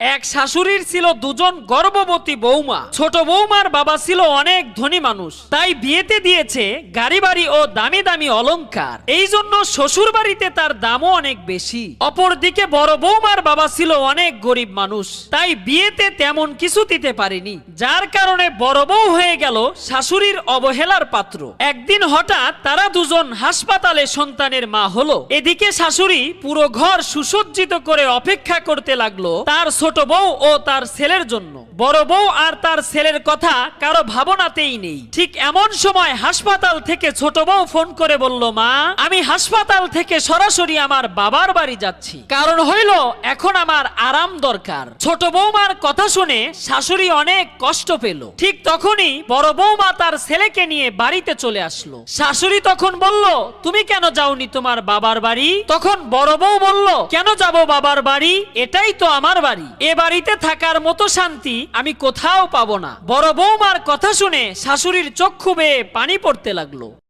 এক শাশুড়ির ছিল দুজন গর্ভবতী বৌমা। ছোট বৌমার বাবা ছিল অনেক ধনী মানুষ, তাই বিয়েতে দিয়েছে গাড়ি বাড়ি ও দামি দামি অলংকার। এই জন্য শ্বশুর বাড়িতে তার দামও অনেক বেশি। অপরদিকে বড় বৌমার বাবা ছিল অনেক গরিব মানুষ, তাই বিয়েতে তেমন কিছু দিতে পারেনি, যার কারণে বড় বউ হয়ে গেল শাশুড়ির অবহেলার পাত্র। একদিন হঠাৎ তারা দুজন হাসপাতালে সন্তানের মা হলো। এদিকে শাশুড়ি পুরো ঘর সুসজ্জিত করে অপেক্ষা করতে লাগলো তার ছোট বউ ও তার ছেলের জন্য। বড় বউ আর তার ছেলের কথা কারো ভাবনাতেই নেই। ঠিক এমন সময় হাসপাতাল থেকে ছোট বউ ফোন করে বলল, মা, আমি হাসপাতাল থেকে সরাসরি আমার বাবার বাড়ি যাচ্ছি, কারণ হইল এখন আমার আরাম দরকার। ছোট বৌমার কথা শুনে শাশুড়ি অনেক কষ্ট পেল। ঠিক তখনই বড় বৌমা তার ছেলেকে নিয়ে বাড়িতে চলে আসলো। শাশুড়ি তখন বলল, তুমি কেন যাওনি তোমার বাবার বাড়ি? তখন বড় বউ বলল, কেন যাব বাবার বাড়ি? এটাই তো আমার বাড়ি। এ বাড়িতে থাকার মতো শান্তি আমি কোথাও পাবো না। বড় বৌমার কথা শুনে শাশুড়ির চক্ষু বেয়ে পানি পড়তে লাগলো।